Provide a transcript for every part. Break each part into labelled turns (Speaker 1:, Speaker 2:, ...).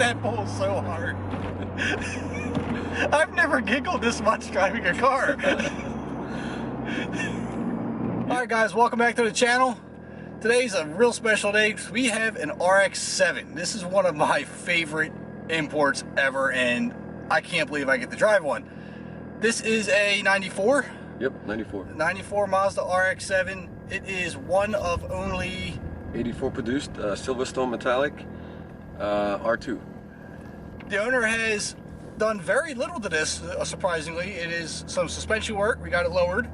Speaker 1: That pulls so hard. I've never giggled this much driving a car. Alright guys, welcome back to the channel. Today's a real special day because we have an RX-7. This is one of my favorite imports ever, and I can't believe I get to drive one. This is a 94?
Speaker 2: Yep, 94.
Speaker 1: 94 Mazda RX-7. It is one of only
Speaker 2: 84 produced, Silverstone metallic, R2.
Speaker 1: The owner has done very little to this, surprisingly. It is some suspension work. We got it lowered.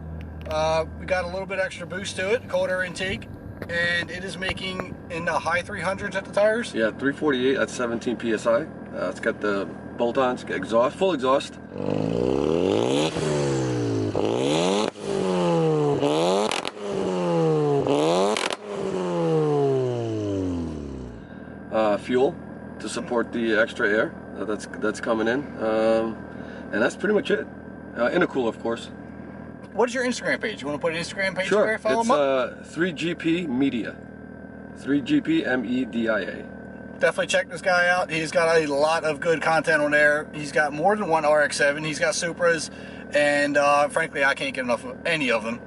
Speaker 1: We got a little bit extra boost to it, cold air intake, and it is making in the high 300s at the tires.
Speaker 2: Yeah, 348 at 17 PSI. It's got the bolt-ons, exhaust, full exhaust. Fuel to support the extra air that's coming in, and that's pretty much it. Intercool, of course.
Speaker 1: What is your Instagram page? You want to put an Instagram page
Speaker 2: Sure.
Speaker 1: there? Follow
Speaker 2: It's
Speaker 1: them up?
Speaker 2: 3GP Media. 3GP MEDIA.
Speaker 1: Definitely check this guy out. He's got a lot of good content on there. He's got more than one RX-7. He's got Supras, and frankly, I can't get enough of any of them.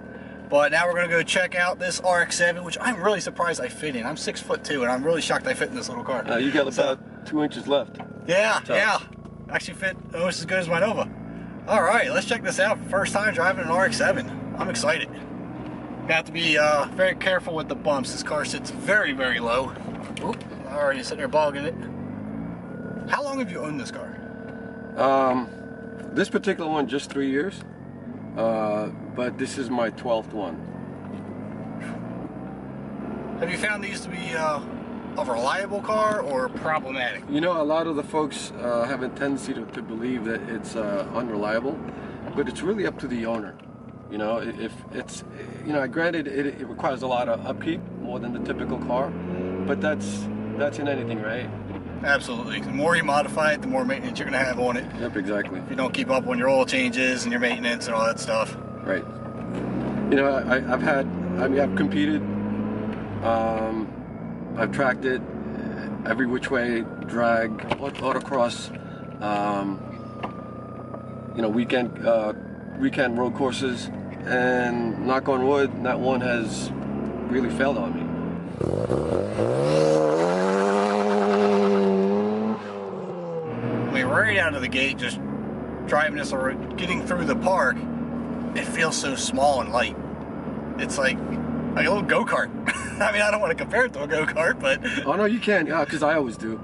Speaker 1: But now we're going to go check out this RX-7, which I'm really surprised I fit in. I'm 6'2", and I'm really shocked I fit in this little car.
Speaker 2: You got about 2 inches left.
Speaker 1: Yeah, yeah. Actually fit almost as good as my Nova. All right, let's check this out. First time driving an RX-7. I'm excited. You have to be very careful with the bumps. This car sits very, very low. Oop, already sitting there bogging it. How long have you owned this car?
Speaker 2: This particular one, just 3 years. But this is my 12th one.
Speaker 1: Have you found these to be a reliable car or problematic?
Speaker 2: You know, a lot of the folks have a tendency to believe that it's unreliable, but it's really up to the owner. You know, if it's, you know, granted it requires a lot of upkeep, more than the typical car, but that's in anything, right?
Speaker 1: Absolutely. The more you modify it, the more maintenance you're going to have on it.
Speaker 2: Yep, exactly.
Speaker 1: If you don't keep up on your oil changes and your maintenance and all that stuff.
Speaker 2: Right. You know, I've competed, I've tracked it every which way, drag, autocross, you know, weekend road courses, and knock on wood, that one has really failed on me.
Speaker 1: I mean, right out of the gate, just driving this or getting through the park, it feels so small and light. It's like a little go-kart. I mean, I don't want to compare it to a go-kart, but...
Speaker 2: Oh, no, you can, because I always do.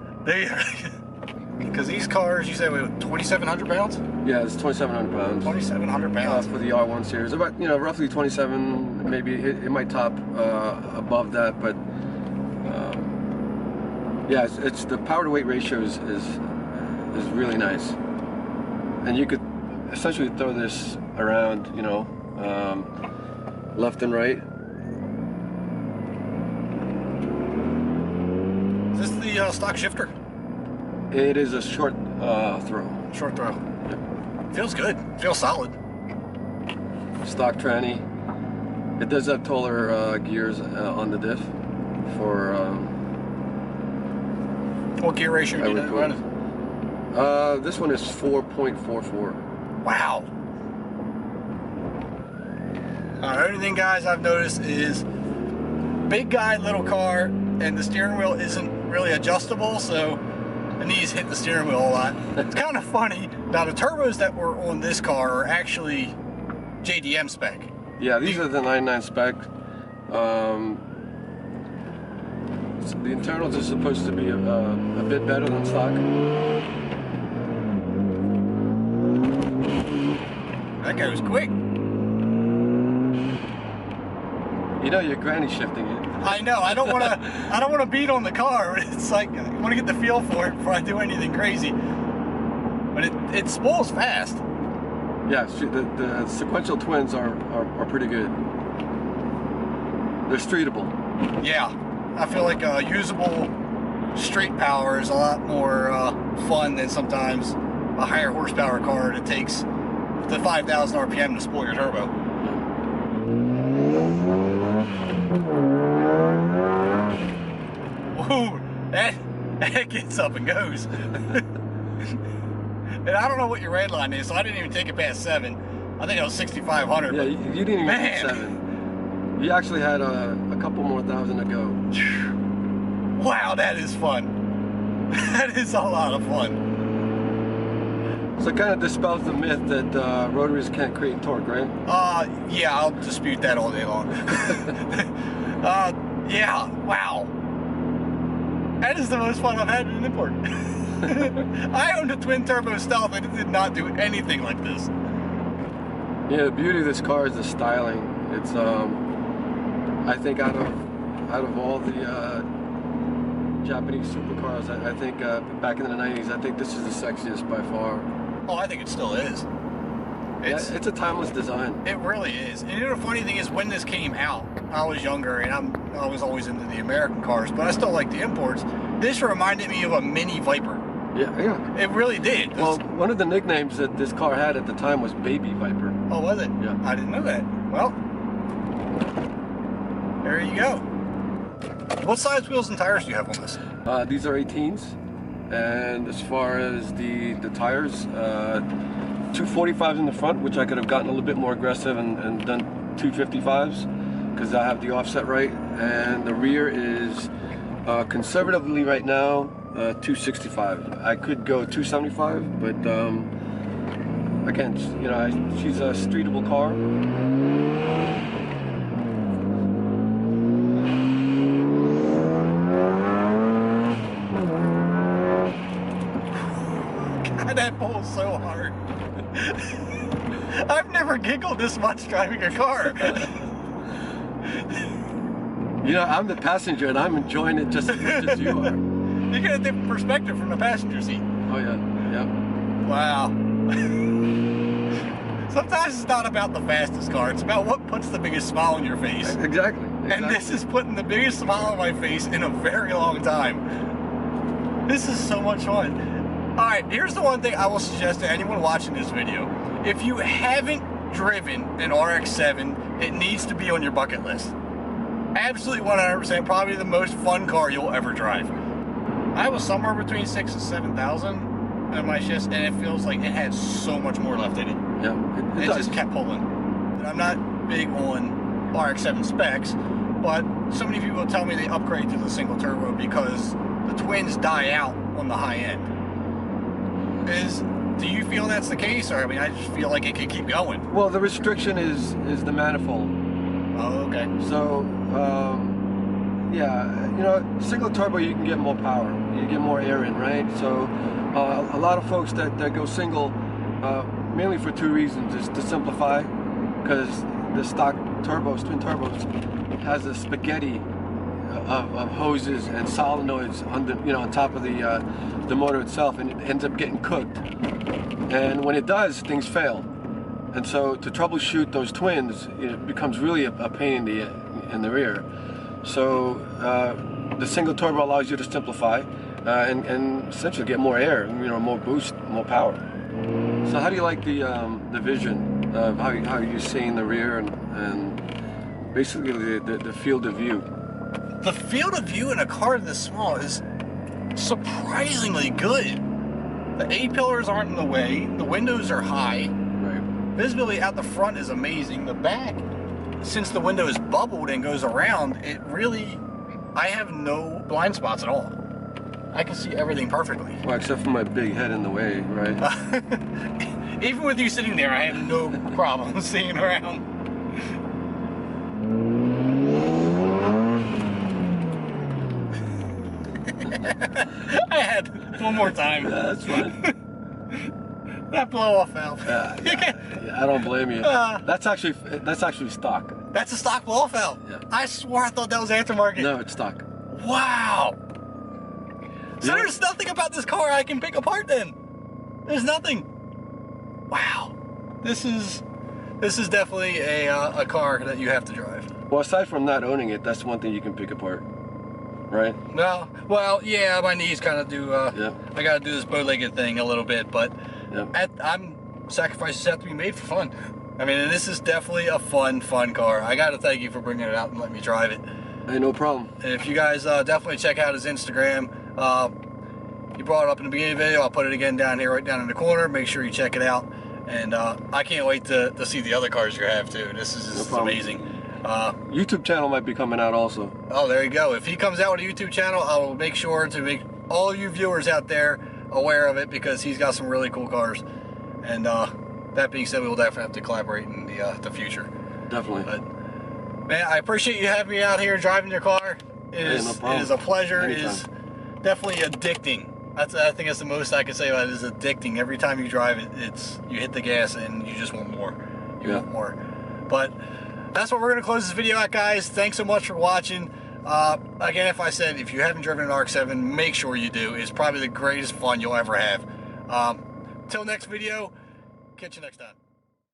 Speaker 1: Because these cars, you said, wait, 2,700 pounds?
Speaker 2: Yeah, it's 2,700 pounds.
Speaker 1: 2,700 pounds.
Speaker 2: For the R1 series. About, you know, roughly 27, maybe it might top above that, but yeah, it's the power to weight ratio is really nice. And you could essentially throw this around, you know, left and right.
Speaker 1: Is this the stock shifter?
Speaker 2: It is a short throw.
Speaker 1: Short throw.
Speaker 2: Yep.
Speaker 1: Feels good. Feels solid.
Speaker 2: Stock tranny. It does have taller gears on the diff for...
Speaker 1: what gear ratio do you run?
Speaker 2: This one is 4.44.
Speaker 1: Wow. The only thing, guys, I've noticed is big guy, little car, and the steering wheel isn't really adjustable, so the knees hit the steering wheel a lot. It's kind of funny. Now, the turbos that were on this car are actually JDM spec.
Speaker 2: Yeah, these are the 99 spec. So the internals are supposed to be a bit better than stock.
Speaker 1: That goes quick.
Speaker 2: You know, your granny shifting it.
Speaker 1: I know. I don't want to beat on the car. It's like I want to get the feel for it before I do anything crazy. But it spools fast.
Speaker 2: Yeah, the sequential twins are pretty good. They're streetable. Yeah.
Speaker 1: I feel like usable street power is a lot more fun than sometimes a higher horsepower car that takes the 5,000 RPM to spoil your turbo. Ooh, and it gets up and goes. And I don't know what your red line is, so I didn't even take it past 7. I think it was 6,500.
Speaker 2: Yeah, you didn't even
Speaker 1: man.
Speaker 2: hit 7. You actually had a couple more thousand to go.
Speaker 1: Wow, that is fun. That is a lot of fun.
Speaker 2: So it kind of dispels the myth that rotaries can't create torque, right?
Speaker 1: Yeah, I'll dispute that all day long. Yeah, wow. That is the most fun I've had in an import. I owned a twin turbo Stealth and it did not do anything like this.
Speaker 2: Yeah, the beauty of this car is the styling. It's I think out of all the Japanese supercars, I think back in the 90s, I think this is the sexiest by far.
Speaker 1: Oh, I think it still is.
Speaker 2: It's a timeless design.
Speaker 1: It really is. And you know the funny thing is, when this came out, I was younger and I was always into the American cars, but I still like the imports. This reminded me of a mini Viper.
Speaker 2: Yeah.
Speaker 1: It really did.
Speaker 2: Well, one of the nicknames that this car had at the time was Baby Viper.
Speaker 1: Oh, was it?
Speaker 2: Yeah.
Speaker 1: I didn't know that. Well, there you go. What size wheels and tires do you have on this?
Speaker 2: These are 18s. And as far as the tires, 245s in the front, which I could have gotten a little bit more aggressive and done 255s because I have the offset right. And the rear is conservatively right now 265. I could go 275, but again, you know, she's a streetable car.
Speaker 1: God, that pulls so hard. I've never giggled this much driving a car.
Speaker 2: You know, I'm the passenger and I'm enjoying it just as much as you are.
Speaker 1: You get a different perspective from the passenger seat.
Speaker 2: Oh yeah, yeah.
Speaker 1: Wow. Sometimes it's not about the fastest car, it's about what puts the biggest smile on your face.
Speaker 2: Exactly.
Speaker 1: And this is putting the biggest smile on my face in a very long time. This is so much fun. Alright, here's the one thing I will suggest to anyone watching this video. If you haven't driven an RX-7, it needs to be on your bucket list. Absolutely 100%, probably the most fun car you'll ever drive. I was somewhere between 6,000 and 7,000 on my chest, and it feels like it had so much more left in it.
Speaker 2: Yeah,
Speaker 1: It just kept pulling. And I'm not big on RX-7 specs, but so many people tell me they upgrade to the single turbo because the twins die out on the high end. Do you feel that's the case, or I mean, I just feel like it could keep going?
Speaker 2: Well, the restriction is the manifold.
Speaker 1: Oh, okay.
Speaker 2: So, yeah, you know, single turbo you can get more power, you get more air in, right? So, a lot of folks that go single, mainly for 2 reasons: is to simplify, because the stock turbos, twin turbos, has a spaghetti of hoses and solenoids under, you know, on top of the motor itself, and it ends up getting cooked. And when it does, things fail. And so to troubleshoot those twins, it becomes really a pain in the rear. So the single turbo allows you to simplify and essentially get more air, you know, more boost, more power. So how do you like the vision of how you're seeing the rear and basically the field of view?
Speaker 1: The field of view in a car this small is surprisingly good. The A-pillars aren't in the way, the windows are high.
Speaker 2: Right.
Speaker 1: Visibility out the front is amazing. The back, since the window is bubbled and goes around, it really, I have no blind spots at all. I can see everything perfectly.
Speaker 2: Well, except for my big head in the way, right?
Speaker 1: Even with you sitting there, I have no problem seeing around. I had one more time.
Speaker 2: Yeah, that's fine.
Speaker 1: That blow off valve.
Speaker 2: Yeah, I don't blame you. That's actually stock.
Speaker 1: That's a stock blow off valve.
Speaker 2: Yeah.
Speaker 1: I swore I thought that was aftermarket.
Speaker 2: No, it's stock.
Speaker 1: Wow. So
Speaker 2: Yeah.
Speaker 1: there's nothing about this car I can pick apart then. There's nothing. Wow. This is definitely a car that you have to drive.
Speaker 2: Well, aside from not owning it, that's one thing you can pick apart, right?
Speaker 1: No, well, yeah, my knees kind of do.
Speaker 2: Yeah.
Speaker 1: I got to do this bow-legged thing a little bit, but
Speaker 2: Yeah.
Speaker 1: sacrifices have to be made for fun. I mean, and this is definitely a fun car. I got to thank you for bringing it out and letting me drive it.
Speaker 2: Hey, no problem.
Speaker 1: And if you guys definitely check out his Instagram, He brought it up in the beginning of the video. I'll put it again down here, right down in the corner. Make sure you check it out. And I can't wait to see the other cars you have too. This is just amazing.
Speaker 2: YouTube channel might be coming out also.
Speaker 1: Oh, there you go. If he comes out with a YouTube channel, I will make sure to make all you viewers out there aware of it, because he's got some really cool cars. And that being said, we will definitely have to collaborate in the future.
Speaker 2: Definitely.
Speaker 1: But, man, I appreciate you having me out here driving your car. It is a pleasure.
Speaker 2: Anytime.
Speaker 1: It is definitely addicting. I think that's the most I can say about it. Is addicting. Every time you drive it, you hit the gas and you just want more. You want more. But that's what we're going to close this video at, guys. Thanks so much for watching. Again, if you haven't driven an RX-7, make sure you do. It's probably the greatest fun you'll ever have. Till next video, catch you next time.